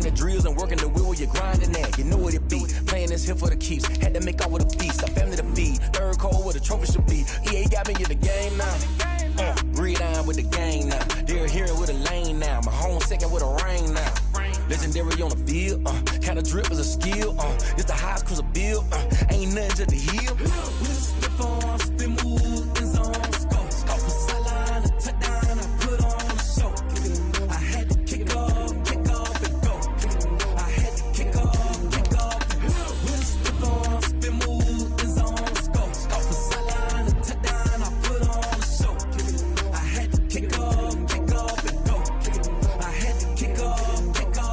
the drills and working the wheel where you're grinding at. You know what it be. Playing this here for the keeps. Had to make out with a feast. A family to feed. Third cold where the trophy should be. EA got me in the game now. Read on with the gang now. They're hearing with a lane now. My home second with a rain now. Legendary on the field. Kinda drip is a skill. It's the highest cruiser bill. Ain't nothing to the heel. Slip on, spin move, in zone, scope. Scope for sideline, a touchdown, I put on a show. I had to kick off and go. I had to kick off and go. Slip on, spin move, in zone, scope. Scope for sideline, a touchdown, I put on a show. I had to kick off and go. I had to kick off and go.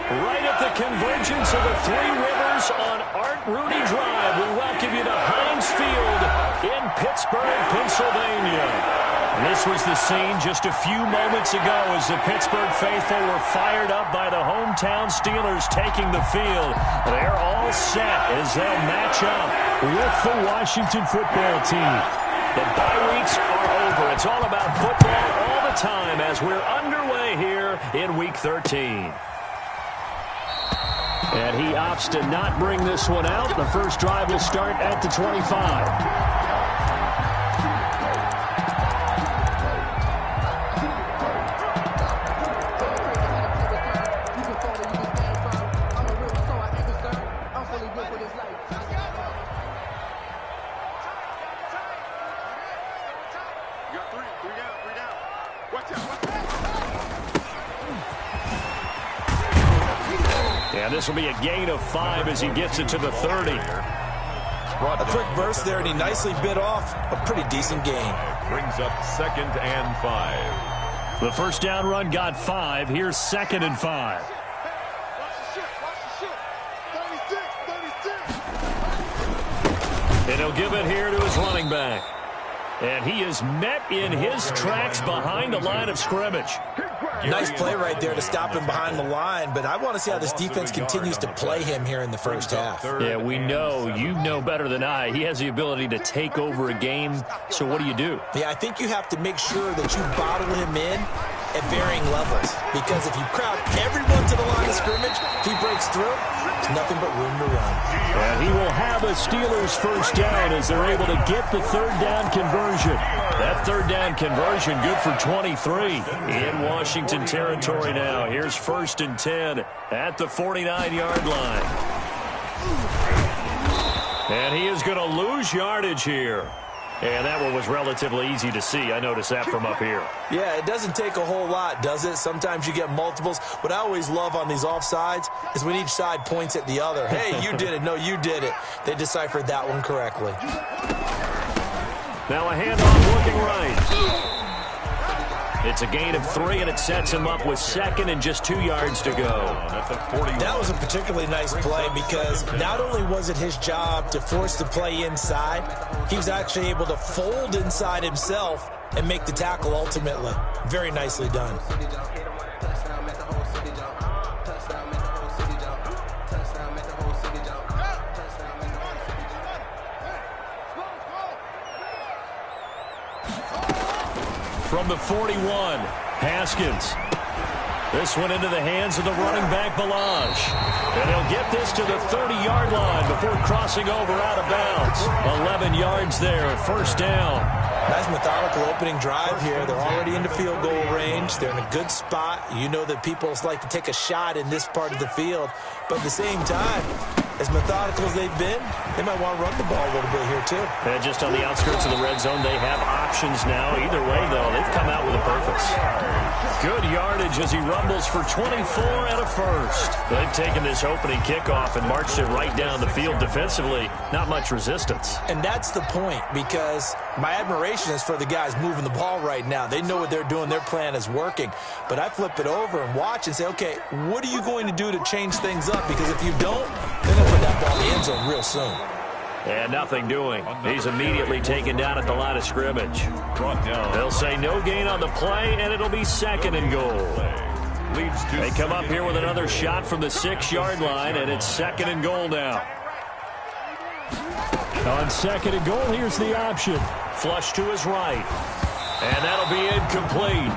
Right at the convergence of the Three Rivers on Art Rooney Drive, we welcome you to Heinz Field in Pittsburgh, Pennsylvania. This was the scene just a few moments ago as the Pittsburgh faithful were fired up by the hometown Steelers taking the field. They're all set as they'll match up with the Washington football team. The bye weeks are over. It's all about football all the time as we're underway here in Week 13. And he opts to not bring this one out. The first drive will start at the 25. And this will be a gain of 5 as he gets it to the 30. A quick burst there, and he nicely bit off a pretty decent gain. Brings up 2nd and 5. The first down run got 5. Here's 2nd and 5. And he'll give it here to his running back. And he is met in his tracks behind the line of scrimmage. Nice play right there to stop him behind the line, but I want to see how this defense continues to play him here in the first half. Yeah, we know. You know better than I. He has the ability to take over a game, so what do? Yeah, I think you have to make sure that you bottle him in at varying levels, because if you crowd everyone to the line of scrimmage, if he breaks through, there's nothing but room to run. And he will have a Steelers first down as they're able to get the third down conversion. That third down conversion good for 23 in Washington territory now. Here's 1st and 10 at the 49-yard line. And he is going to lose yardage here. And that one was relatively easy to see. I noticed that from up here. Yeah, it doesn't take a whole lot, does it? Sometimes you get multiples. What I always love on these offsides is when each side points at the other. Hey, you did it. No, you did it. They deciphered that one correctly. Now a handoff looking right. It's a gain of 3, and it sets him up with 2nd and just 2 yards to go. That was a particularly nice play because not only was it his job to force the play inside, he was actually able to fold inside himself and make the tackle ultimately. Very nicely done. From the 41, Haskins. This one into the hands of the running back, Balaj. And he'll get this to the 30-yard line before crossing over out of bounds. 11 yards there, first down. Nice methodical opening drive here. They're already into field goal range. They're in a good spot. You know that people like to take a shot in this part of the field. But at the same time, as methodical as they've been, they might want to run the ball a little bit here too. And just on the outskirts of the red zone, they have options now. Either way, though, they've come out with a purpose. Good yardage as he rumbles for 24 and a first. They've taken this opening kickoff and marched it right down the field defensively. Not much resistance. And that's the point, because my admiration is for the guys moving the ball right now. They know what they're doing. Their plan is working. But I flip it over and watch and say, okay, what are you going to do to change things up? Because if you don't, they're going to put that ball in the end zone real soon. And nothing doing. He's immediately taken down at the line of scrimmage. They'll say no gain on the play, and it'll be 2nd and goal. They come up here with another shot from the 6-yard line, and it's 2nd and goal now. On 2nd and goal, here's the option. Flush to his right. And that'll be incomplete.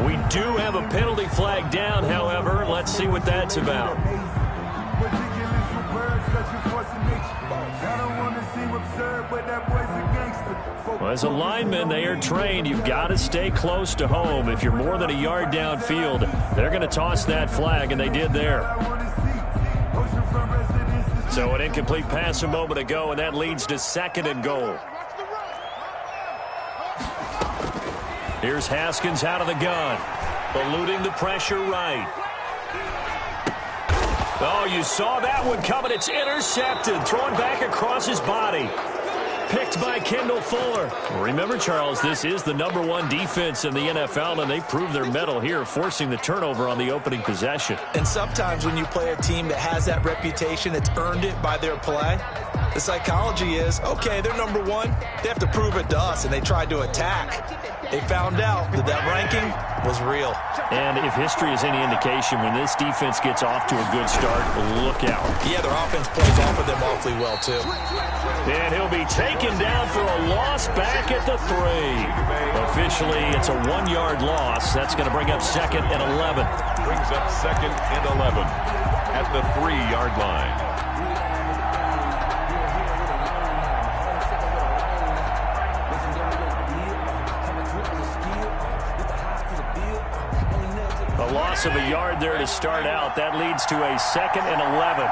We do have a penalty flag down, however. Let's see what that's about. Well, as a lineman, they are trained. You've got to stay close to home. If you're more than a yard downfield, they're going to toss that flag, and they did there. So an incomplete pass a moment ago, and that leads to 2nd and goal. Here's Haskins out of the gun, eluding the pressure right. Oh, you saw that one coming. It's intercepted, thrown back across his body. Picked by Kendall Fuller. Remember, Charles, this is the #1 defense in the NFL, and they proved their mettle here, forcing the turnover on the opening possession. And sometimes when you play a team that has that reputation, it's earned it by their play. The psychology is, okay, they're #1. They have to prove it to us, and they tried to attack. They found out that that ranking was real. And if history is any indication, when this defense gets off to a good start, look out. Yeah, their offense plays off of them awfully well, too. And he'll be taken down for a loss back at the 3. Officially, it's a 1-yard loss. That's going to bring up 2nd and 11. Brings up 2nd and 11 at the 3-yard line. A loss of a yard there to start out. That leads to a 2nd and 11.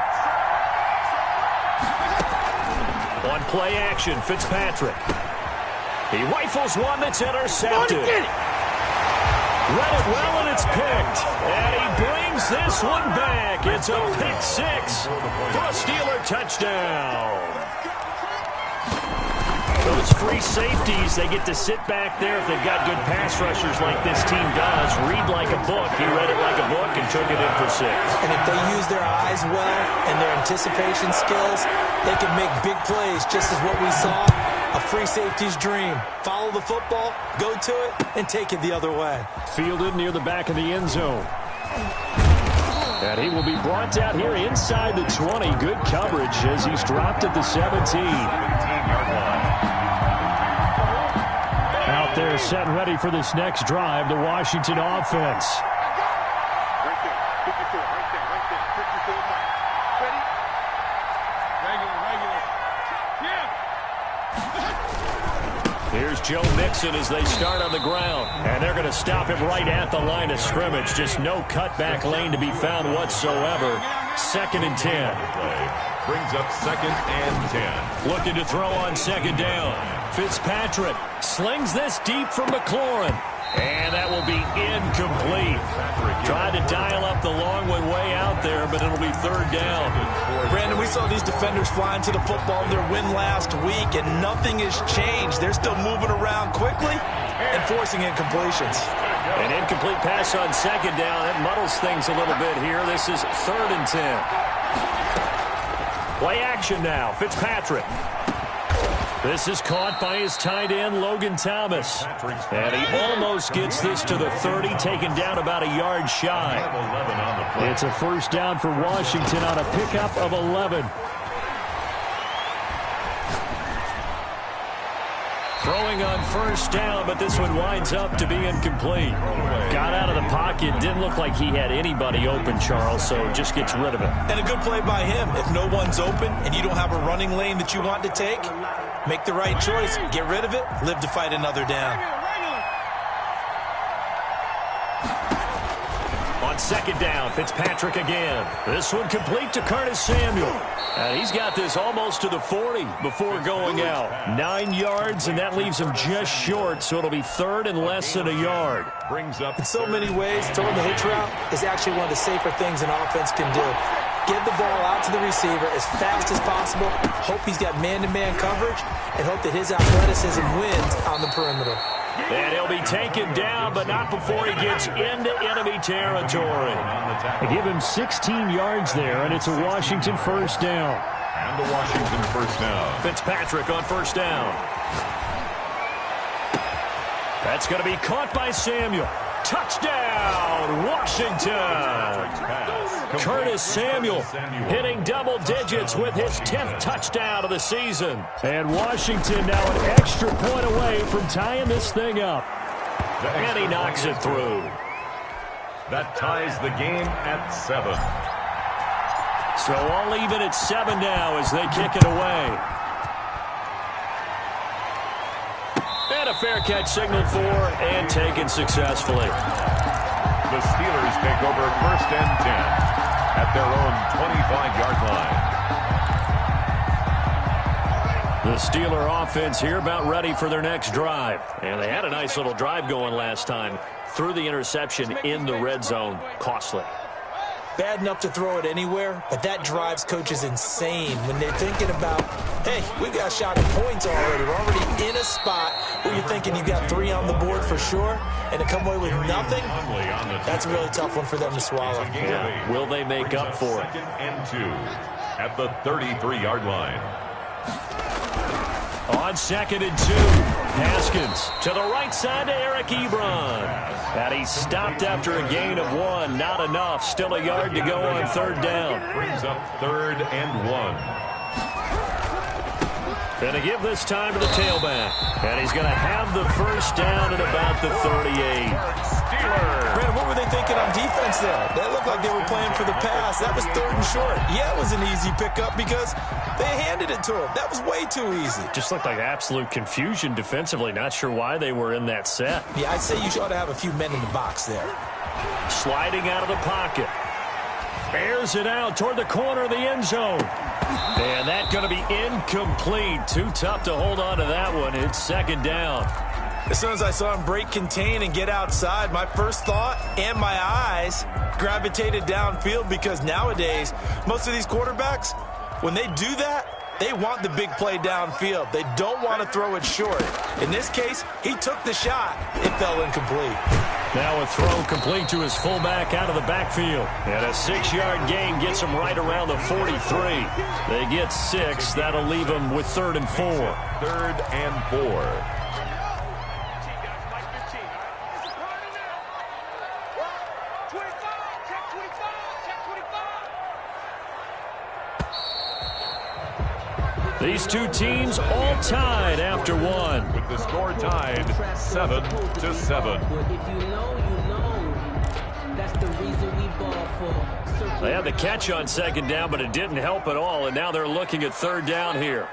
On play action, Fitzpatrick. He rifles one that's intercepted. Read it well, and it's picked. And he brings this one back. It's a pick 6 for a Steeler touchdown. Those free safeties, they get to sit back there if they've got good pass rushers like this team does. Read like a book. He read it like a book and took it in for 6. And if they use their eyes well and their anticipation skills, they can make big plays, just as what we saw. A free safety's dream. Follow the football, go to it, and take it the other way. Fielded near the back of the end zone. And he will be brought out here inside the 20. Good coverage as he's dropped at the 17. Out there set and ready for this next drive, the Washington offense. Here's Joe Mixon as they start on the ground. And they're going to stop him right at the line of scrimmage. Just no cutback lane to be found whatsoever. 2nd and 10. Brings up 2nd and 10. Looking to throw on 2nd down. Fitzpatrick slings this deep from McLaurin. And that will be incomplete. Tried to dial up the long one way out there, but it'll be 3rd down. Brandon, we saw these defenders flying to the football in their win last week, and nothing has changed. They're still moving around quickly and forcing incompletions. An incomplete pass on 2nd down. That muddles things a little bit here. This is 3rd and 10. Play action now. Fitzpatrick. This is caught by his tight end, Logan Thomas. And he almost gets this to the 30, taken down about a yard shy. It's a 1st down for Washington on a pickup of 11. Throwing on 1st down, but this one winds up to be incomplete. Got out of the pocket. Didn't look like he had anybody open, Charles, so just gets rid of it. And a good play by him. If no one's open and you don't have a running lane that you want to take, make the right choice. Get rid of it. Live to fight another down. On On second down, Fitzpatrick again. This one complete to Curtis Samuel. And he's got this almost to the 40 before going out. 9 yards, and that leaves him just short, so it'll be third and less than a yard. Brings up in so many ways, throwing the hitch route is actually one of the safer things an offense can do. Get the ball out to the receiver as fast as possible, hope he's got man-to-man coverage, and hope that his athleticism wins on the perimeter. And he'll be taken down, but not before he gets into enemy territory. They give him 16 yards there, and it's a Washington first down. And the Washington first down. Fitzpatrick on first down. That's going to be caught by Samuel. Touchdown, Washington! Curtis Samuel hitting double digits with his 10th touchdown of the season. And Washington now an extra point away from tying this thing up. And he knocks it through. That ties the game at 7. So all even at 7 now as they kick it away. And a fair catch signaled for and taken successfully. The Steelers take over first and 10 at their own 25-yard line. The Steeler offense here about ready for their next drive. And they had a nice little drive going last time. Threw the interception in the red zone. Costly. Bad enough to throw it anywhere, but that drives coaches insane when they're thinking about, hey, we've got a shot at points already. We're already in a spot where you're thinking you've got 3 on the board for sure, and to come away with nothing, that's a really tough one for them to swallow. Yeah. Will they make up for it? Second and 2 at the 33-yard line. On second and 2, Haskins to the right side to Eric Ebron. And he stopped after a gain of 1. Not enough. Still a yard to go on third down. Brings up third and 1. Going to give this time to the tailback. And he's going to have the first down at about the 38. Brandon, what were they thinking on defense there? That looked like they were playing for the pass. That was third and short. Yeah, it was an easy pickup because they handed it to him. That was way too easy. Just looked like absolute confusion defensively. Not sure why they were in that set. Yeah, I'd say you ought to have a few men in the box there. Sliding out of the pocket. Airs it out toward the corner of the end zone. And that's going to be incomplete. Too tough to hold on to that one. It's second down. As soon as I saw him break contain and get outside, my first thought and my eyes gravitated downfield because nowadays, most of these quarterbacks, when they do that, they want the big play downfield. They don't want to throw it short. In this case, he took the shot. It fell incomplete. Now a throw complete to his fullback out of the backfield. And a 6-yard gain gets him right around the 43. They get 6. That'll leave them with third and 4. Third and 4. These two teams all tied after 1. With the score tied 7-7. They had the catch on second down, but it didn't help at all, and now they're looking at third down here.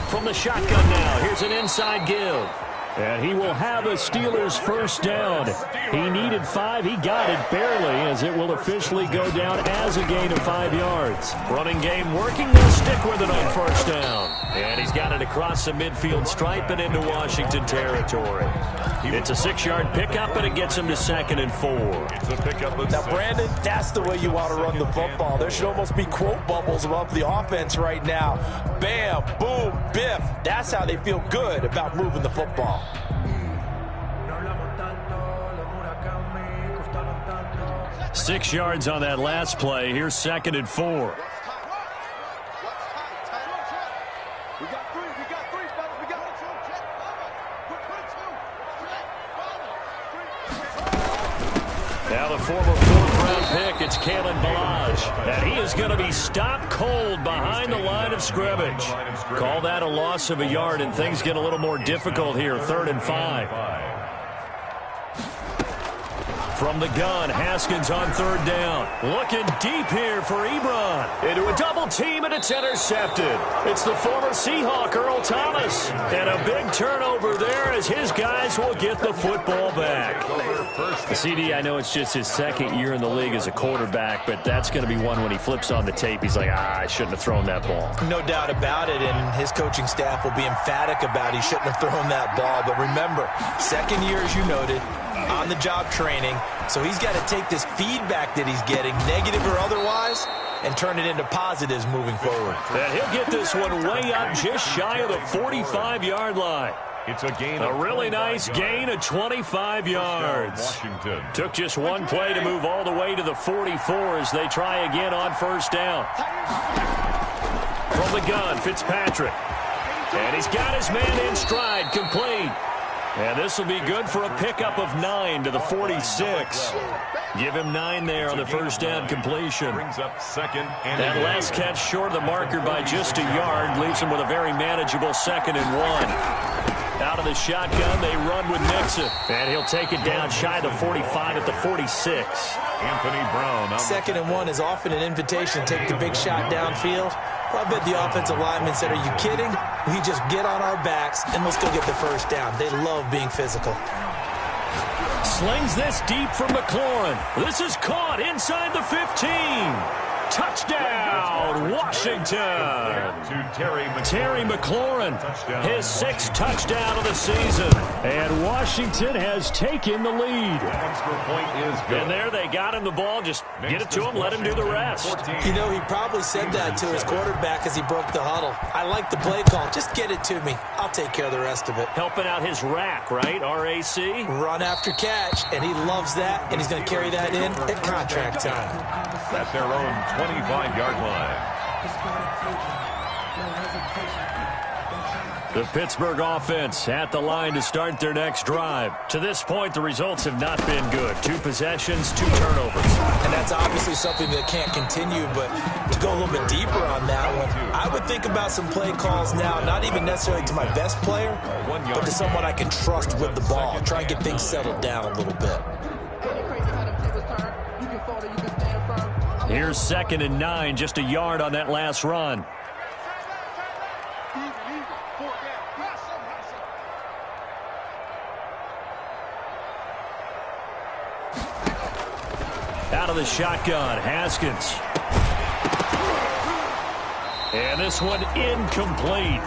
From the shotgun now, here's an inside give. And he will have a Steelers first down. He needed 5. He got it barely as it will officially go down as a gain of 5 yards. Running game working. They'll stick with it on first down. And he's got it across the midfield stripe and into Washington territory. It's a 6-yard pickup, and it gets him to second and 4. It's a pickup. Now, Brandon, that's the way you want to run the football. There should almost be quote bubbles above the offense right now. Bam, boom, biff. That's how they feel good about moving the football. 6 yards on that last play. Here's second and 4. Now the former 4th-round pick, it's Kalen Ballage. And he is going to be stopped cold behind the line of scrimmage. Call that a loss of a yard, and things get a little more difficult here. 3rd and 5. From the gun, Haskins on third down. Looking deep here for Ebron. Into a double team, and it's intercepted. It's the former Seahawk, Earl Thomas. And a big turnover there as his guys will get the football back. CD, I know it's just his second year in the league as a quarterback, but that's going to be one when he flips on the tape. He's like, I shouldn't have thrown that ball. No doubt about it, and his coaching staff will be emphatic about he shouldn't have thrown that ball. But remember, second year, as you noted, on-the-job training, so he's got to take this feedback that he's getting, negative or otherwise, and turn it into positives moving forward. And he'll get this one way up just shy of the 45-yard line. It's a gain. A really nice gain of 25 yards. Washington. Took just one play to move all the way to the 44 as they try again on first down. From the gun, Fitzpatrick. And he's got his man in stride, complete. And this will be good for a pickup of 9 to the 46. Give him 9 there on the first down completion. Brings up second and that last catch short of the marker by just a yard leaves him with a very manageable 2nd and 1. Out of the shotgun, they run with Nixon. And he'll take it down shy of the 45 at the 46. Anthony Brown. 2nd and 1 is often an invitation to take the big shot downfield. Well, I bet the offensive lineman said, are you kidding? We just get on our backs and let's go get the first down. They love being physical. Slings this deep for McLaurin. This is caught inside the 15. Touchdown, Washington. To Terry McLaurin, his 6th touchdown of the season. And Washington has taken the lead. Extra point is good. And there they got him the ball. Just get it to him, let him do the rest. You know, he probably said that to his quarterback as he broke the huddle. I like the play call. Just get it to me. I'll take care of the rest of it. Helping out his rack, right? R-A-C? Run after catch, and he loves that, and he's going to carry that in at contract time. At their own 25-yard line. The Pittsburgh offense at the line to start their next drive. To this point, the results have not been good. 2 possessions, 2 turnovers. And that's obviously something that can't continue, but to go a little bit deeper on that one, I would think about some play calls now, not even necessarily to my best player, but to someone I can trust with the ball. Try and get things settled down a little bit. Here's 2nd and 9, just a yard on that last run. Out of the shotgun, Haskins. And this one incomplete.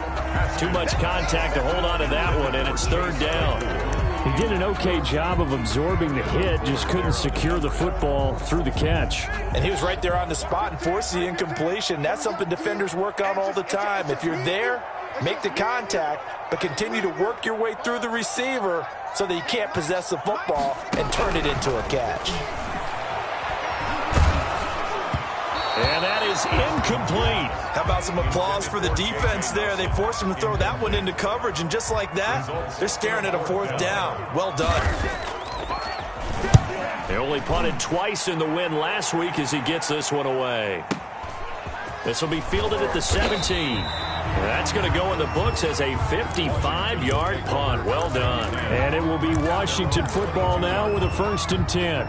Too much contact to hold on to that one, and it's 3rd down. He did an okay job of absorbing the hit, just couldn't secure the football through the catch. And he was right there on the spot and forced the incompletion. That's something defenders work on all the time. If you're there, make the contact, but continue to work your way through the receiver so that you can't possess the football and turn it into a catch. And that is incomplete. How about some applause for the defense there? They forced him to throw that one into coverage, and just like that, they're staring at a 4th down. Well done. They only punted twice in the win last week as he gets this one away. This will be fielded at the 17. That's going to go in the books as a 55-yard punt. Well done. And it will be Washington football now with a 1st and 10.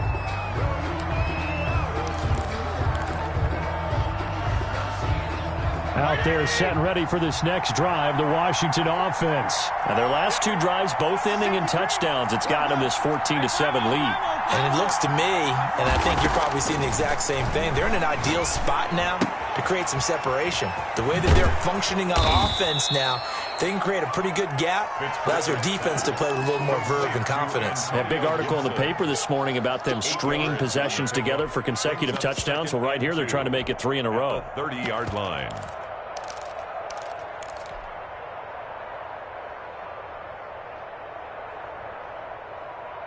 Out there set and ready for this next drive, the Washington offense. And their last 2 drives both ending in touchdowns. It's got them this 14-7 lead. And it looks to me, and I think you're probably seeing the exact same thing, they're in an ideal spot now to create some separation. The way that they're functioning on offense now, they can create a pretty good gap. Allows their defense to play with a little more verve and confidence. That big article in the paper this morning about them stringing possessions together for consecutive touchdowns. Well, right here, they're trying to make it 3 in a row. 30-yard line.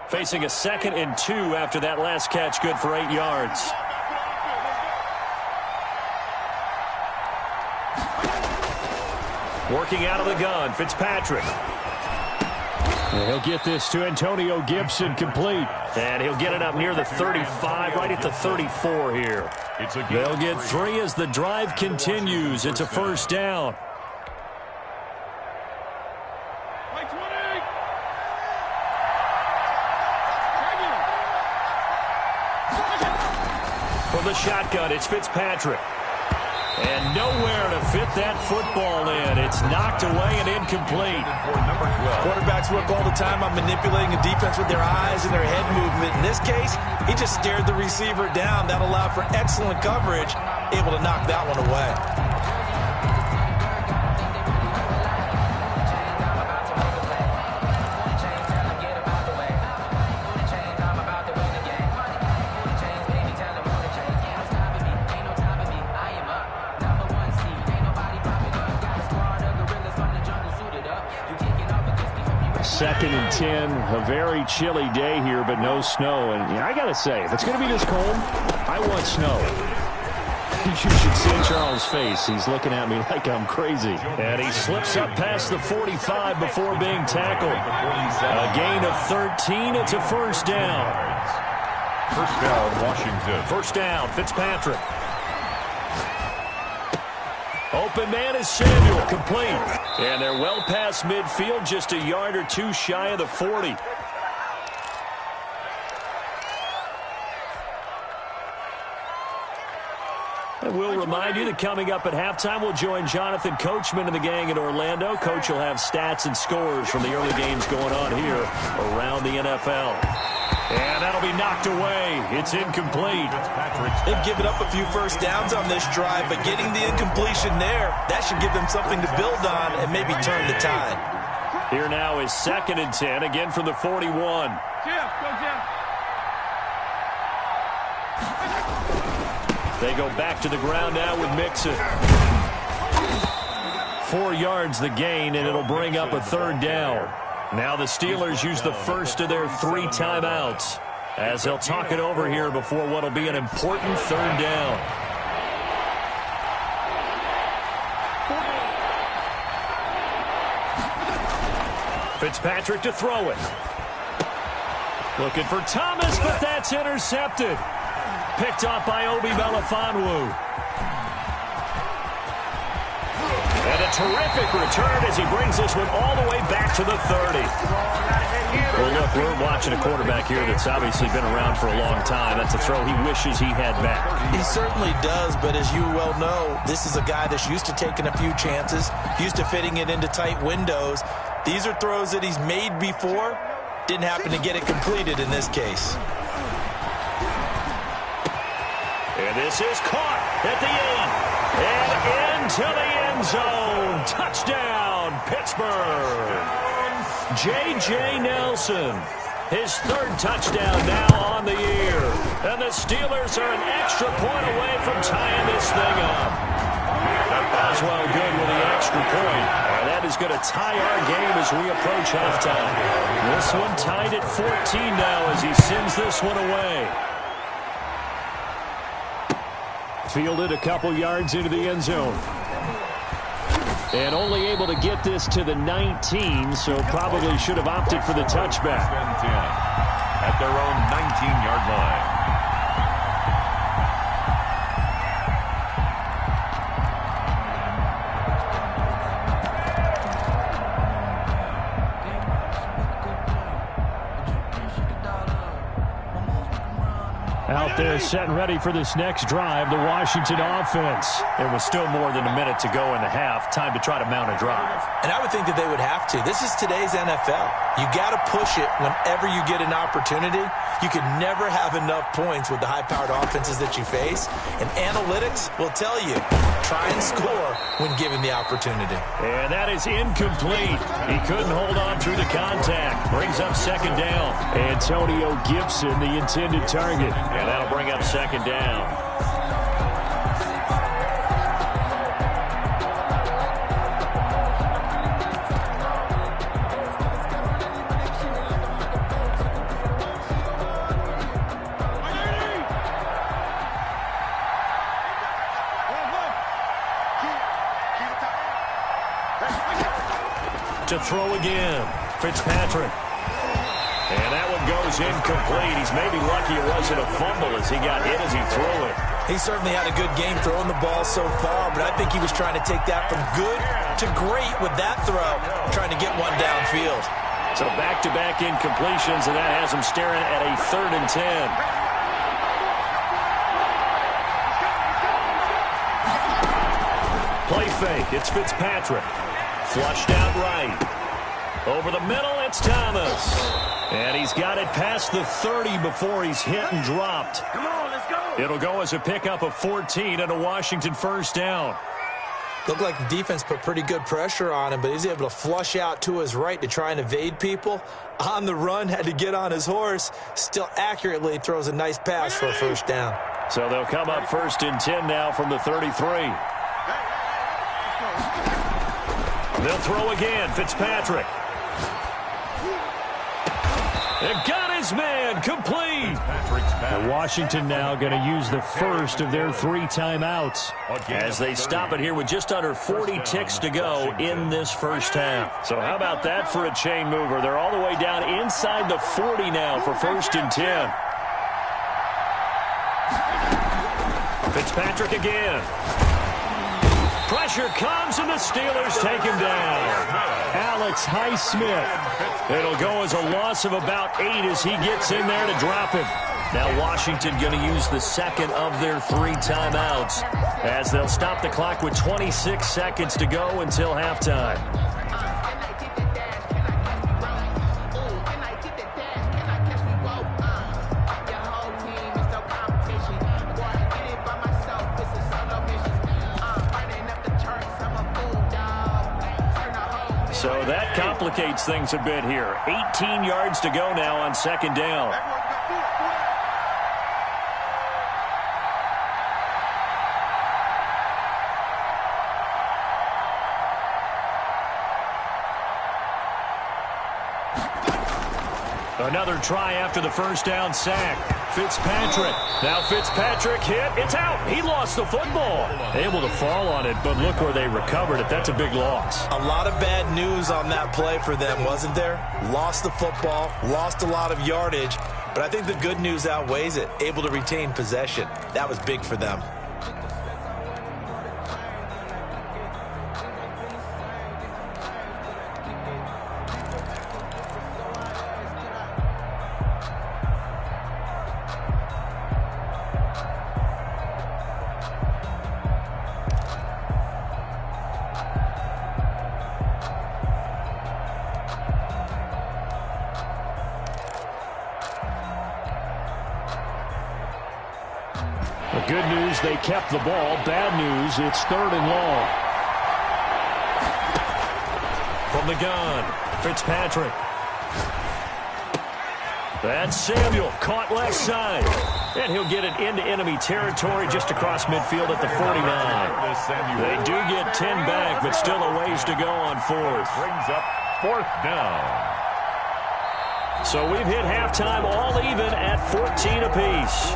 Facing a 2nd and 2 after that last catch, good for 8 yards. Working out of the gun, Fitzpatrick. And he'll get this to Antonio Gibson, complete. And he'll get it up near the 35, right at the 34 here. They'll get 3 as the drive continues. It's a 1st down. From the shotgun, it's Fitzpatrick. And nowhere to fit that football in. It's knocked away and incomplete. Quarterbacks work all the time on manipulating a defense with their eyes and their head movement. In this case, he just stared the receiver down. That allowed for excellent coverage, able to knock that one away. Second and 10, a very chilly day here, but no snow. And yeah, I got to say, if it's going to be this cold, I want snow. You should see Charles' face. He's looking at me like I'm crazy. And he slips up past the 45 before being tackled. A gain of 13. It's a first down. First down, Washington. First down, Fitzpatrick. Open man is Samuel, complete. And they're well past midfield, just a yard or two shy of the 40. And we'll remind you that coming up at halftime, we'll join Jonathan Coachman and the gang in Orlando. Coach will have stats and scores from the early games going on here around the NFL. And that'll be knocked away. It's incomplete. They've given up a few first downs on this drive, but getting the incompletion there, that should give them something to build on and maybe turn the tide. Here now is second and 10, again from the 41. They go back to the ground now with Mixon. 4 yards the gain, and it'll bring up a third down. Now the Steelers use the first of their 3 timeouts as they'll talk it over here before what will be an important third down. Fitzpatrick to throw it. Looking for Thomas, but that's intercepted. Picked off by Obi Melifonwu. And a terrific return as he brings this one all the way back to the 30. Well, look, we're watching a quarterback here that's obviously been around for a long time. That's a throw he wishes he had back. He certainly does, but as you well know, this is a guy that's used to taking a few chances, used to fitting it into tight windows. These are throws that he's made before. Didn't happen to get it completed in this case. And this is caught at the 8. And into the end zone. Touchdown, Pittsburgh. J.J. Nelson. His 3rd touchdown now on the year. And the Steelers are an extra point away from tying this thing up. Boswell good with the extra point. And that is going to tie our game as we approach halftime. This one tied at 14 now as he sends this one away. Fielded a couple yards into the end zone. And only able to get this to the 19, so probably should have opted for the touchback. At their own 19-yard line. Out there set and ready for this next drive, the Washington offense. There was still more than a minute to go in the half. Time to try to mount a drive. And I would think that they would have to. This is today's NFL. You got to push it whenever you get an opportunity. You can never have enough points with the high-powered offenses that you face. And analytics will tell you, try and score when given the opportunity. And that is incomplete. He couldn't hold on through the contact. Brings up second down. Antonio Gibson, the intended target. And that'll bring up second down. To throw again, Fitzpatrick. And that one goes incomplete. He's maybe lucky it wasn't a fumble as he got hit as he threw it. He certainly had a good game throwing the ball so far, but I think he was trying to take that from good to great with that throw, trying to get one downfield. So back-to-back incompletions, and that has him staring at a 3rd and 10. fake. It's Fitzpatrick. Flushed out right. Over the middle, it's Thomas. And he's got it past the 30 before he's hit and dropped. Come on, let's go. It'll go as a pickup of 14 and a Washington first down. Looked like the defense put pretty good pressure on him, but he's able to flush out to his right to try and evade people. On the run, had to get on his horse. Still accurately throws a nice pass for a first down. So they'll come up 1st and 10 now from the 33. They'll throw again. Fitzpatrick. They've got his man complete. And Washington now going to use the first of their 3 timeouts as they stop it here with just under 40 ticks to go in this first half. So how about that for a chain mover? They're all the way down inside the 40 now for 1st and 10. Fitzpatrick again. Pressure comes, and the Steelers take him down. Alex Highsmith. It'll go as a loss of about 8 as he gets in there to drop him. Now Washington going to use the second of their 3 timeouts as they'll stop the clock with 26 seconds to go until halftime. So that complicates things a bit here. 18 yards to go now on 2nd down. Another try after the first down sack. Fitzpatrick. Now Fitzpatrick hit. It's out. He lost the football. Able to fall on it, but look where they recovered it. That's a big loss. A lot of bad news on that play for them, wasn't there? Lost the football, lost a lot of yardage, but I think the good news outweighs it. Able to retain possession. That was big for them. Good news, they kept the ball. Bad news, it's 3rd and long. From the gun, Fitzpatrick. That's Samuel, caught left side. And he'll get it into enemy territory just across midfield at the 49. They do get 10 back, but still a ways to go on 4th. Brings up 4th down. So we've hit halftime all even at 14 apiece.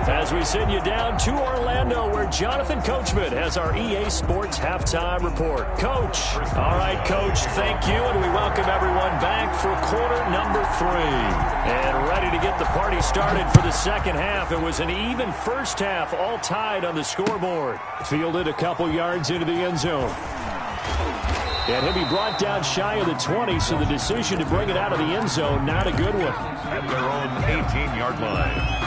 As we send you down to Orlando, where Jonathan Coachman has our EA Sports Halftime Report. Coach. All right, Coach, thank you, and we welcome everyone back for quarter number 3. And ready to get the party started for the second half. It was an even first half, all tied on the scoreboard. Fielded a couple yards into the end zone. And he'll be brought down shy of the 20, so the decision to bring it out of the end zone, not a good one. At their own 18-yard line.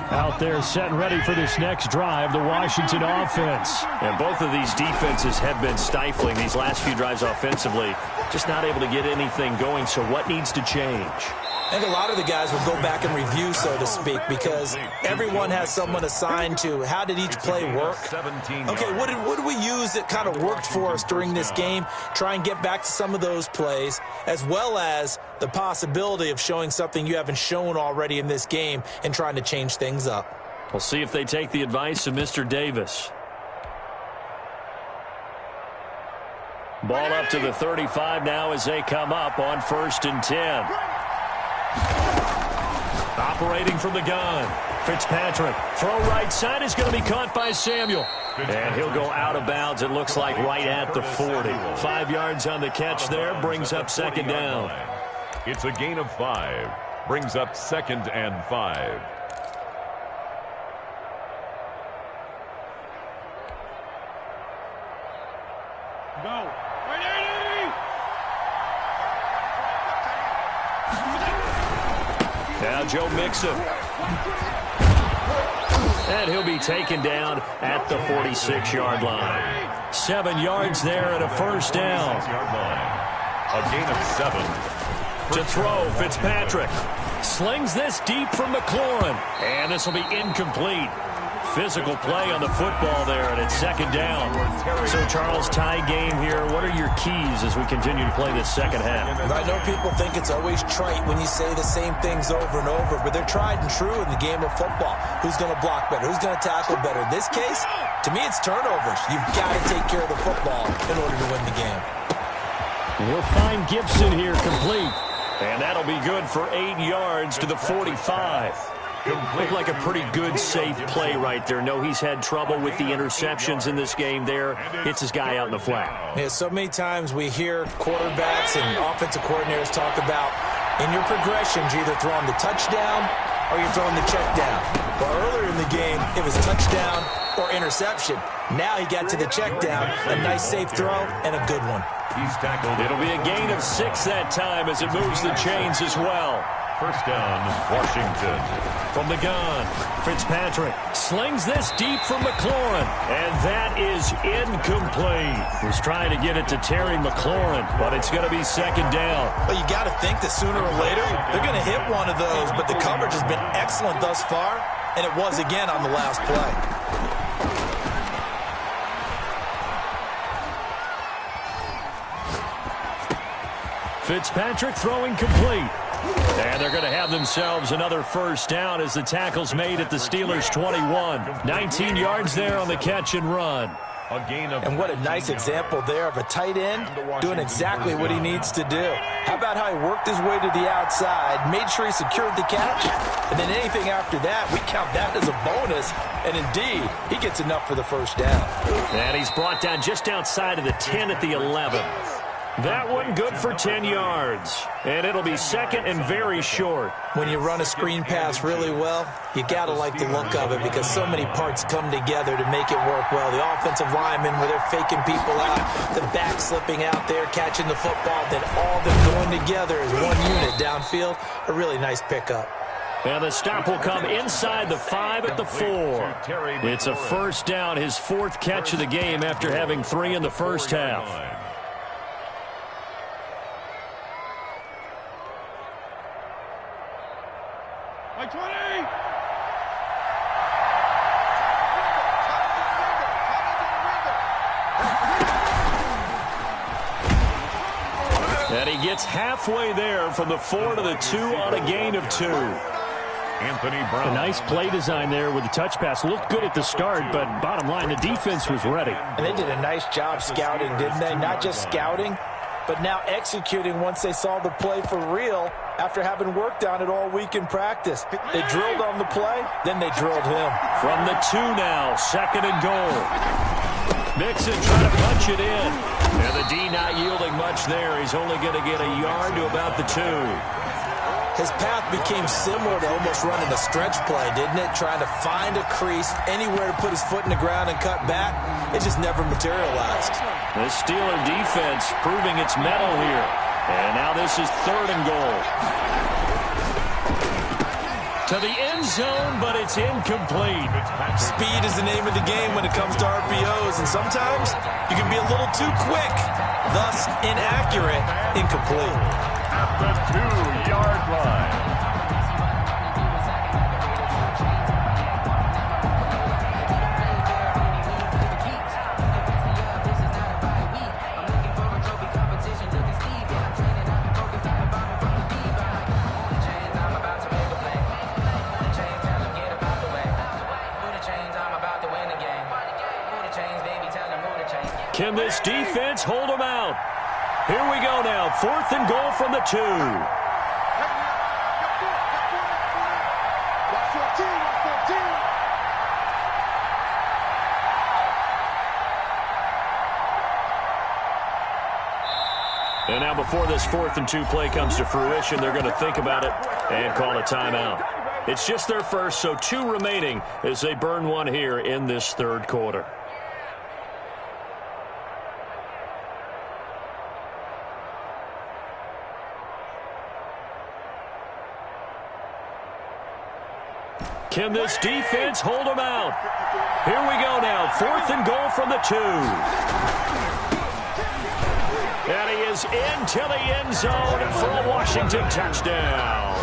Out there set and ready for this next drive, the Washington offense. And both of these defenses have been stifling these last few drives offensively. Just not able to get anything going, so what needs to change? I think a lot of the guys will go back and review, so to speak, because everyone has someone assigned to how did each play work. Okay, what did we use that kind of worked for us during this game? Try and get back to some of those plays, as well as the possibility of showing something you haven't shown already in this game and trying to change things up. We'll see if they take the advice of Mr. Davis. Ball up to the 35 now as they come up on 1st and 10. Operating from the gun, Fitzpatrick. Throw right side is going to be caught by Samuel. And he'll go out of bounds, it looks like, right at the 40. 5 yards on the catch there, brings up 2nd down. It's a gain of 5. Brings up 2nd and 5. Go. Now Joe Mixon. And he'll be taken down at the 46-yard line. 7 yards there and a first down. A gain of 7. To throw, Fitzpatrick slings this deep from McLaurin. And this will be incomplete. Physical play on the football there, and it's second down. So, Charles, tie game here. What are your keys as we continue to play this second half? I know people think it's always trite when you say the same things over and over, but they're tried and true in the game of football. Who's going to block better? Who's going to tackle better? In this case, to me, it's turnovers. You've got to take care of the football in order to win the game. We'll find Gibson here complete. And that'll be good for 8 yards to the 45. Looked like a pretty good, safe play right there. No, he's had trouble with the interceptions in this game there. Hits his guy out in the flat. Yeah, so many times we hear quarterbacks and offensive coordinators talk about in your progressions, you're either throwing the touchdown or you're throwing the check down. Well, earlier in the game, it was touchdown or interception. Now he got to the check down, a nice safe throw, and a good one. He's tackled. It'll be a gain of 6 that time as it moves the chains as well. First down, Washington. From the gun, Fitzpatrick slings this deep from McLaurin, and that is incomplete. Was trying to get it to Terry McLaurin, but it's going to be second down. Well, you got to think that sooner or later they're going to hit one of those, but the coverage has been excellent thus far, and it was again on the last play. Fitzpatrick throwing complete. And they're going to have themselves another first down as the tackle's made at the Steelers' 21. 19 yards there on the catch and run. And what a nice example there of a tight end doing exactly what he needs to do. How about how he worked his way to the outside, made sure he secured the catch, and then anything after that, we count that as a bonus. And indeed, he gets enough for the first down. And he's brought down just outside of the 10 at the 11. That one good for 10 yards. And it'll be second and very short. When you run a screen pass really well, you got to like the look of it because so many parts come together to make it work well. The offensive linemen where they're faking people out, the back slipping out there, catching the football, then all of them going together as one unit downfield. A really nice pickup. And the stop will come inside the 5 at the 4. It's a first down, his 4th catch of the game after having 3 in the first half. And he gets halfway there from the 4 to the 2 on a gain of 2. Anthony Brown. A nice play design there with the touch pass. Looked good at the start, but bottom line, the defense was ready. And they did a nice job scouting, didn't they? Not just scouting, but now executing once they saw the play for real after having worked on it all week in practice. They drilled on the play, then they drilled him. From the 2 now, second and goal. Mixon trying to punch it in. And the D not yielding much there. He's only going to get a yard to about the 2. His path became similar to almost running a stretch play, didn't it? Trying to find a crease, anywhere to put his foot in the ground and cut back. It just never materialized. The Steeler defense proving its mettle here. And now this is third and goal. To the end zone, but it's incomplete. Speed is the name of the game when it comes to RPOs, and sometimes you can be a little too quick, thus inaccurate, incomplete. At the 2-yard line. Can this defense hold them out? Here we go now. 4th and goal from the 2. And now before this 4th and 2 play comes to fruition, they're going to think about it and call a timeout. It's just their first, so 2 remaining as they burn one here in this third quarter. Can this defense hold them out? Here we go now. 4th and goal from the 2. And he is into the end zone for a Washington touchdown.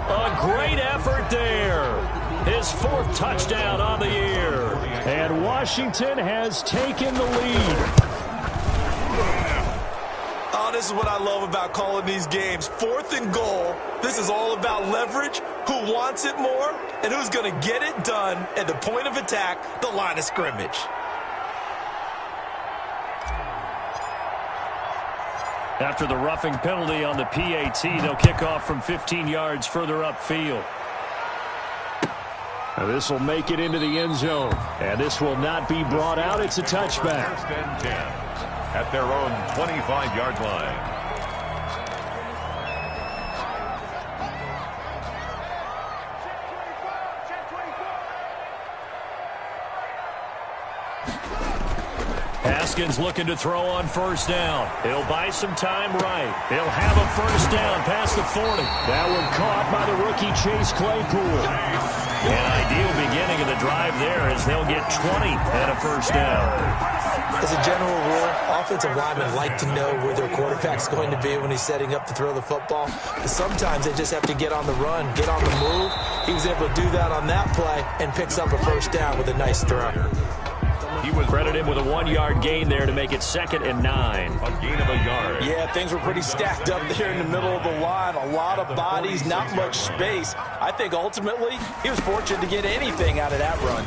A great effort there. His 4th touchdown on the year. And Washington has taken the lead. Oh, this is what I love about calling these games. 4th and goal. This is all about leverage, who wants it more, and who's going to get it done at the point of attack, the line of scrimmage. After the roughing penalty on the PAT, they'll kick off from 15 yards further upfield. Now this will make it into the end zone, and this will not be brought out. It's a touchback. 1st and 10 at their own 25-yard line. Haskins looking to throw on 1st down. He'll buy some time right. He'll have a 1st down past the 40. That one caught by the rookie Chase Claypool. An ideal beginning of the drive there as they'll get 20 and a 1st down. As a general rule, offensive linemen like to know where their quarterback's going to be when he's setting up to throw the football. But sometimes they just have to get on the run, get on the move. He was able to do that on that play and picks up a 1st down with a nice throw. He was credited with a 1-yard gain there to make it 2nd and 9. A gain of a yard. Yeah, things were pretty stacked up there in the middle of the line. A lot of bodies, not much space. I think ultimately he was fortunate to get anything out of that run.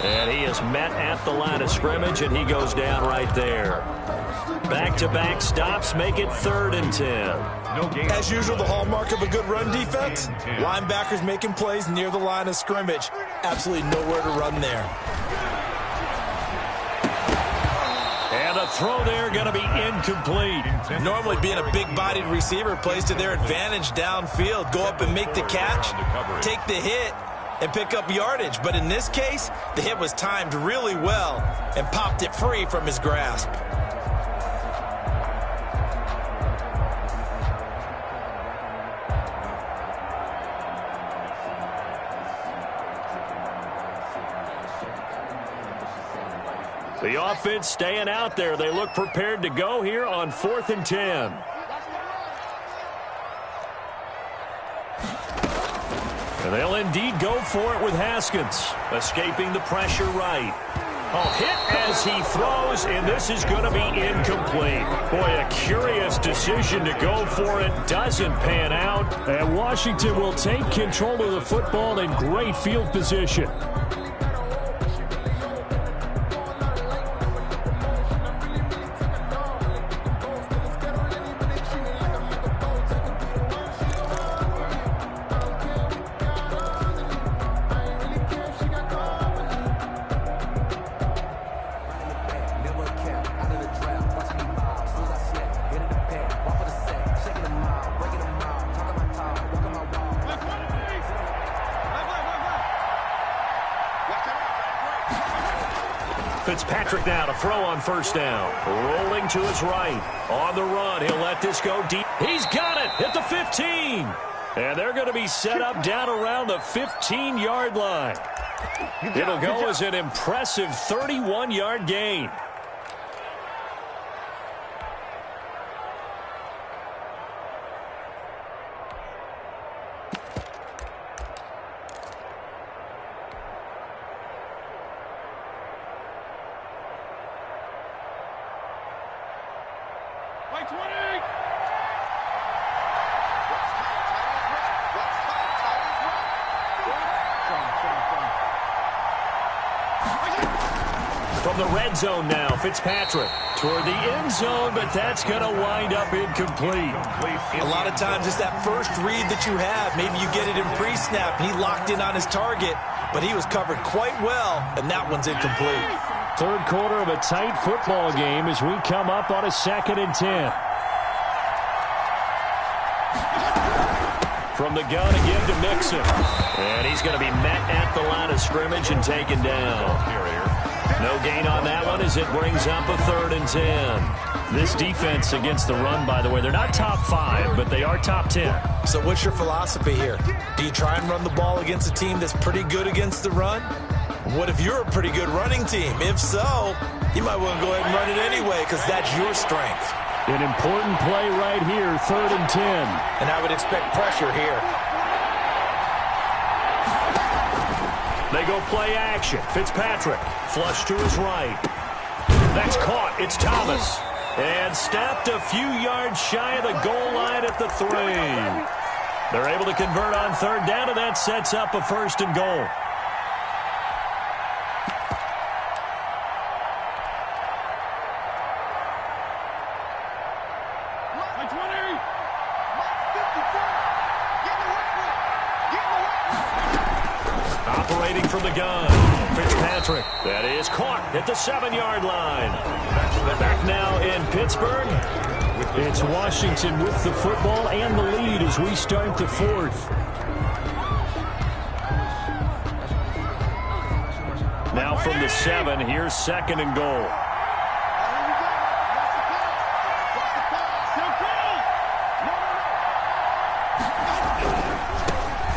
And he is met at the line of scrimmage, and he goes down right there. Back-to-back stops make it 3rd and 10. No gain. As usual, the hallmark of a good run defense, linebackers making plays near the line of scrimmage. Absolutely nowhere to run there. And a throw there going to be incomplete. Normally being a big-bodied receiver plays to their advantage downfield. Go up and make the catch, take the hit, and pick up yardage. But in this case, the hit was timed really well and popped it free from his grasp. The offense staying out there. They look prepared to go here on 4th and 10. And they'll indeed go for it with Haskins. Escaping the pressure right. Oh, hit as he throws, and this is going to be incomplete. Boy, a curious decision to go for it. Doesn't pan out. And Washington will take control of the football in great field position. Fitzpatrick now to throw on 1st down. Rolling to his right. On the run. He'll let this go deep. He's got it at the 15. And they're going to be set up down around the 15-yard line. It'll go as an impressive 31-yard gain. From the red zone now, Fitzpatrick toward the end zone, but that's going to wind up incomplete. A lot of times it's that first read that you have. Maybe you get it in pre-snap. He locked in on his target, but he was covered quite well, and that one's incomplete. 3rd quarter of a tight football game as we come up on a 2nd and 10. From the gun again to Mixon. And he's going to be met at the line of scrimmage and taken down. No gain on that one as it brings up a 3rd and 10. This defense against the run, by the way, they're not top 5, but they are top 10. So what's your philosophy here? Do you try and run the ball against a team that's pretty good against the run? What if you're a pretty good running team? If so, you might want to go ahead and run it anyway because that's your strength. An important play right here, 3rd and 10. And I would expect pressure here. They go play action. Fitzpatrick, flush to his right. That's caught. It's Thomas. And stepped a few yards shy of the goal line at the 3. They're able to convert on 3rd down, and that sets up a 1st and goal. Operating from the gun, Fitzpatrick. That is caught at the 7-yard line. Back now in Pittsburgh. It's Washington with the football and the lead as we start the 4th. Now from the 7, here's 2nd and goal.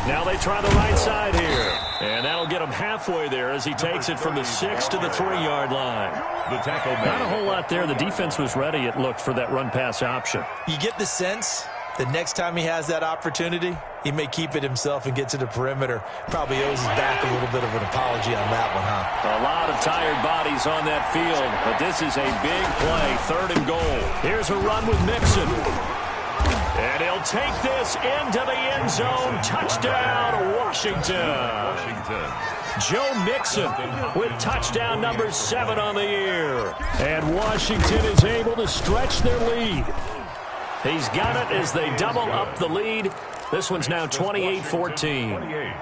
Now they try the right side here. And that'll get him halfway there as he takes it from the 6 to the 3-yard line. The tackle made. Not a whole lot there. The defense was ready, it looked, for that run-pass option. You get the sense that next time he has that opportunity, he may keep it himself and get to the perimeter. Probably owes his back a little bit of an apology on that one, huh? A lot of tired bodies on that field, but this is a big play, 3rd and goal. Here's a run with Mixon. And he'll take this into the end zone. Touchdown, Washington. Joe Mixon with touchdown number 7 on the year. And Washington is able to stretch their lead. He's got it as they double up the lead. This one's now 28-14.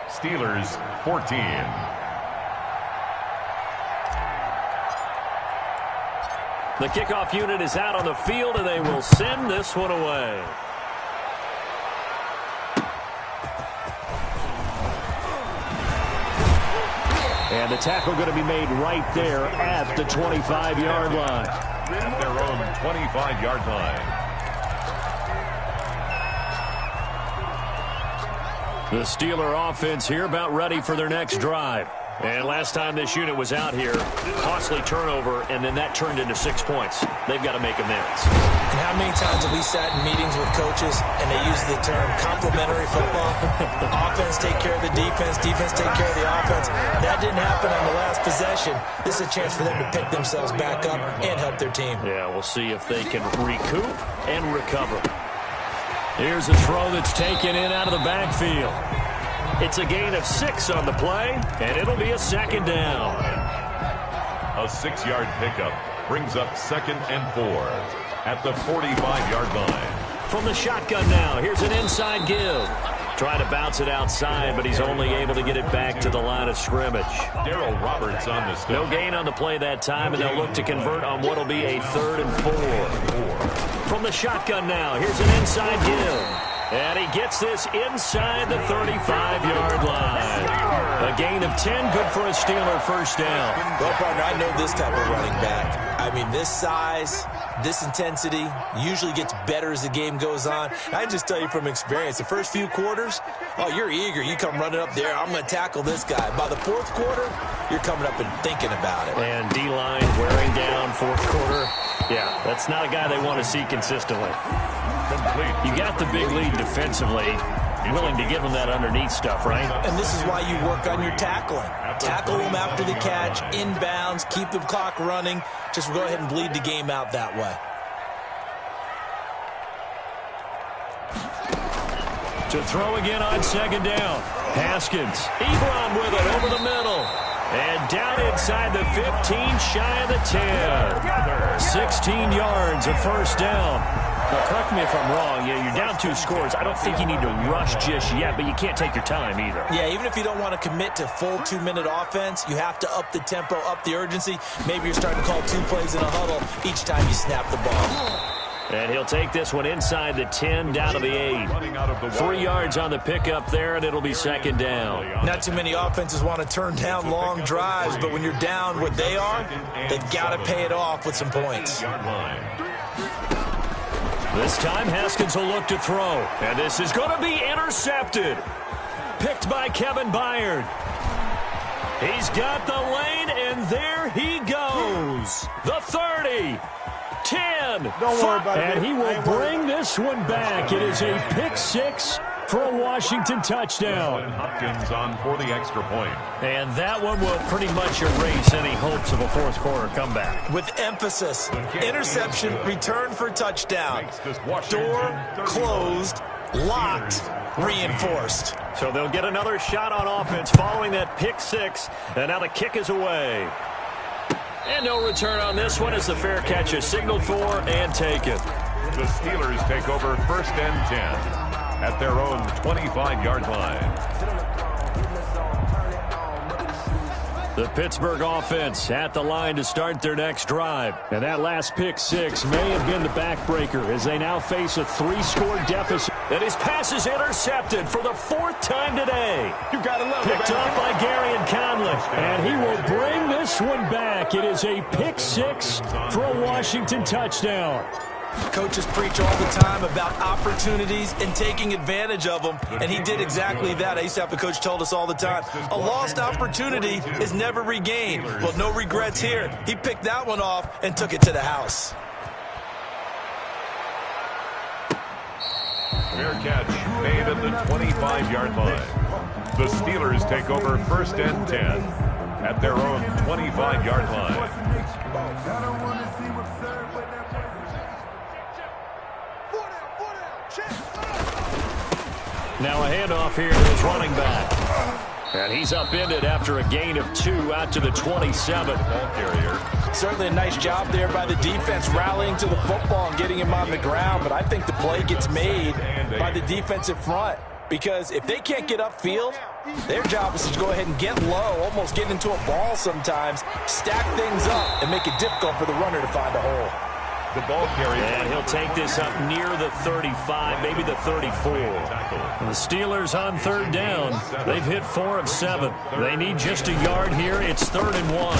Steelers 14. The kickoff unit is out on the field, and they will send this one away. And the tackle going to be made right there at the 25-yard line. At their own 25-yard line. The Steeler offense here about ready for their next drive. And last time this unit was out here, costly turnover, and then that turned into 6 points. They've got to make amends. And how many times have we sat in meetings with coaches and they use the term complementary football? Offense take care of the defense, defense take care of the offense. That didn't happen on the last possession. This is a chance for them to pick themselves back up and help their team. Yeah, we'll see if they can recoup and recover. Here's a throw that's taken in out of the backfield. It's a gain of 6 on the play, and it'll be a 2nd down. A 6-yard pickup brings up 2nd and 4 at the 45-yard line. From the shotgun now, here's an inside give. Trying to bounce it outside, but he's only able to get it back to the line of scrimmage. Darrell Roberts on the stop. No gain on the play that time, and they'll look to convert on what will be a 3rd and 4. From the shotgun now, here's an inside give. And he gets this inside the 35-yard line. A gain of 10, good for a Steeler 1st down. Well, partner, I know this type of running back. I mean, this size, this intensity usually gets better as the game goes on. I can just tell you from experience, the first few quarters, oh, you're eager. You come running up there, I'm going to tackle this guy. By the 4th quarter, you're coming up and thinking about it. And D-line wearing down 4th quarter. Yeah, that's not a guy they want to see consistently. You got the big lead defensively, willing to give them that underneath stuff, right? And this is why you work on your tackling. Tackle them after the catch, inbounds, keep the clock running. Just go ahead and bleed the game out that way. To throw again on 2nd down. Haskins, Ebron with it over the middle. And down inside the 15, shy of the 10. 16 yards, a 1st down. Now, correct me if I'm wrong. Yeah, you're down 2 scores. I don't think you need to rush just yet, but you can't take your time either. Yeah, even if you don't want to commit to full 2-minute offense, you have to up the tempo, up the urgency. Maybe you're starting to call 2 plays in a huddle each time you snap the ball. And he'll take this one inside the 10, down to the 8. 3 yards on the pickup there, and it'll be second down. Not too many offenses want to turn down long drives, but when you're down what they are, they've got to pay it off with some points. This time, Haskins will look to throw. And this is going to be intercepted. Picked by Kevin Byard. He's got the lane, and there he goes. The 30. 10. Don't worry about it. And he will bring this one back. It is a pick 6 for a Washington touchdown. Hopkins on for the extra point. And that one will pretty much erase any hopes of a fourth quarter comeback. With emphasis, interception, return for touchdown. Door closed, locked, reinforced. So they'll get another shot on offense following that pick 6. And now the kick is away. And no return on this one as the fair catch is signaled for and taken. The Steelers take over 1st and 10 at their own 25-yard line. The Pittsburgh offense at the line to start their next drive. And that last pick 6 may have been the backbreaker as they now face a 3-score deficit. And his pass is intercepted for the 4th time today. You gotta love it. Picked off by Garyon Conley. And he will bring this one back. It is a pick 6 for a Washington touchdown. Coaches preach all the time about opportunities and taking advantage of them, and he did exactly that. I used to have a coach told us all the time, a lost opportunity is never regained. Well, no regrets here. He picked that one off and took it to the house. Fair catch made at the 25-yard line. The Steelers take over 1st and 10 at their own 25-yard line. Now a handoff here to his running back. And he's upended after a gain of 2 out to the 27. Ball carrier. Certainly a nice job there by the defense rallying to the football and getting him on the ground, but I think the play gets made by the defensive front because if they can't get upfield, their job is to go ahead and get low, almost get into a ball sometimes, stack things up, and make it difficult for the runner to find a hole. The ball carrier. And he'll take this up near the 35, maybe the 34. The Steelers on 3rd down. They've hit 4 of 7. They need just a yard here. It's 3rd and 1.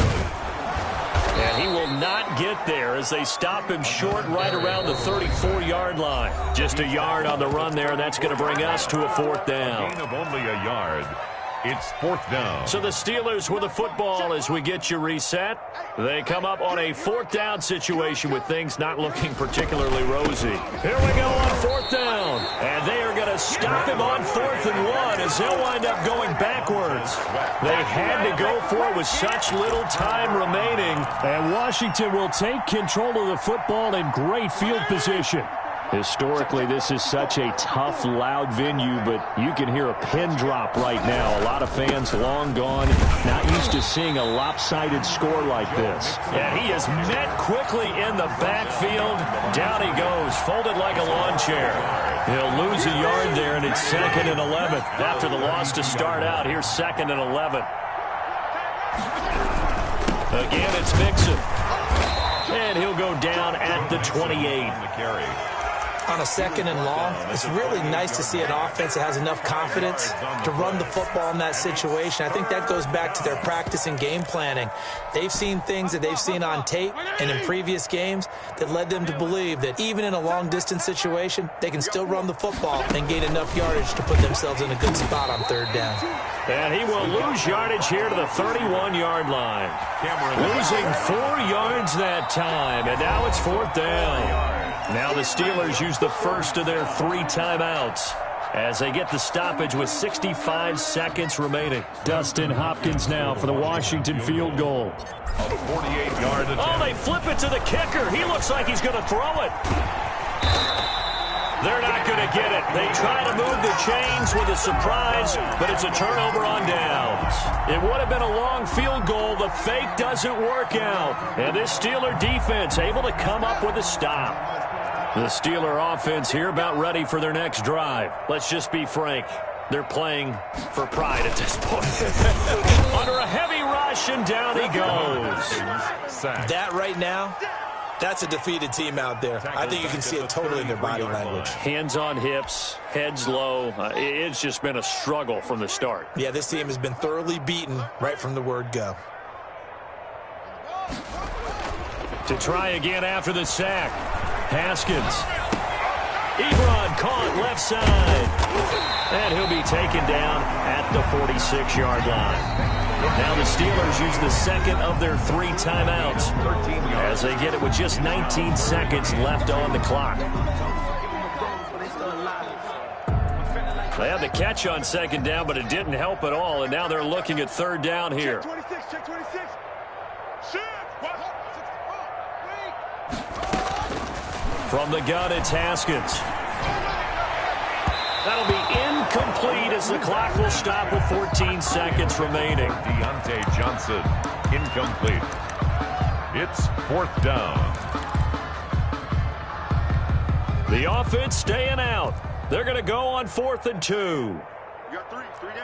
And he will not get there as they stop him short right around the 34-yard line. Just a yard on the run there, and that's going to bring us to a 4th down. Gain of only a yard. It's 4th down. So the Steelers with the football as we get you reset. They come up on a 4th down situation with things not looking particularly rosy. Here we go on 4th down. And they are going to stop him on 4th and 1 as they'll wind up going backwards. They had to go for it with such little time remaining. And Washington will take control of the football in great field position. Historically, this is such a tough, loud venue, but you can hear a pin drop right now. A lot of fans long gone, not used to seeing a lopsided score like this. And he is met quickly in the backfield. Down he goes, folded like a lawn chair. He'll lose a yard there, and it's 2nd and 11. After the loss to start out, here's 2nd and 11. Again, it's Mixon. And he'll go down at the 28. On a 2nd and long, it's really nice to see an offense that has enough confidence to run the football in that situation. I think that goes back to their practice and game planning. They've seen things that they've seen on tape and in previous games that led them to believe that even in a long-distance situation, they can still run the football and gain enough yardage to put themselves in a good spot on 3rd down. And he will lose yardage here to the 31-yard line. Losing 4 yards that time, and now it's 4th down. Now the Steelers use the first of their 3 timeouts as they get the stoppage with 65 seconds remaining. Dustin Hopkins now for the Washington field goal. A 48-yard attempt. Oh, they flip it to the kicker. He looks like he's going to throw it. They're not going to get it. They try to move the chains with a surprise, but it's a turnover on downs. It would have been a long field goal. The fake doesn't work out. And this Steeler defense able to come up with a stop. The Steeler offense here about ready for their next drive. Let's just be frank. They're playing for pride at this point. Under a heavy rush, and down he goes. That right now That's a defeated team out there. I think you can see it totally in their body language. Hands on hips, heads low. It's just been a struggle from the start. Yeah, this team has been thoroughly beaten right from the word go. To try again after the sack. Haskins. Ebron caught left side. And he'll be taken down at the 46-yard line. Now the Steelers use the second of their 3 timeouts as they get it with just 19 seconds left on the clock. They had the catch on second down, but it didn't help at all, and now they're looking at third down here. Check 26. From the gun, it's Haskins. That'll be incomplete as the clock will stop with 14 seconds remaining. Deontay Johnson, incomplete. It's 4th down. The offense staying out. They're going to go on 4th and 2. You got 3 down.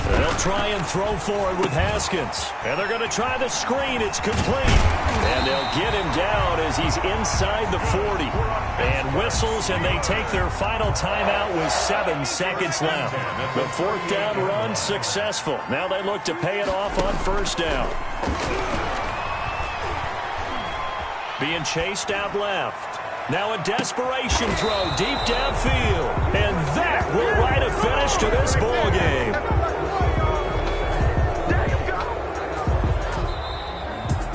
They'll try and throw forward with Haskins. And they're going to try the screen. It's complete. And they'll get him down as he's inside the 40. And whistles, and they take their final timeout with 7 seconds left. The 4th down run successful. Now they look to pay it off on 1st down. Being chased out left. Now a desperation throw deep downfield. And that will write a finish to this ball game.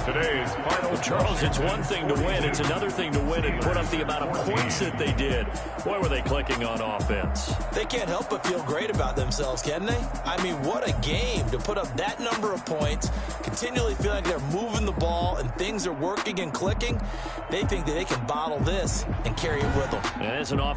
Today's final. Charles, it's one thing to win. It's another thing to win and put up the amount of points that they did. Boy, were they clicking on offense. They can't help but feel great about themselves, can they? I mean, what a game to put up that number of points, continually feeling like they're moving the ball and things are working and clicking. They think that they can bottle this and carry it with them. And as an offense.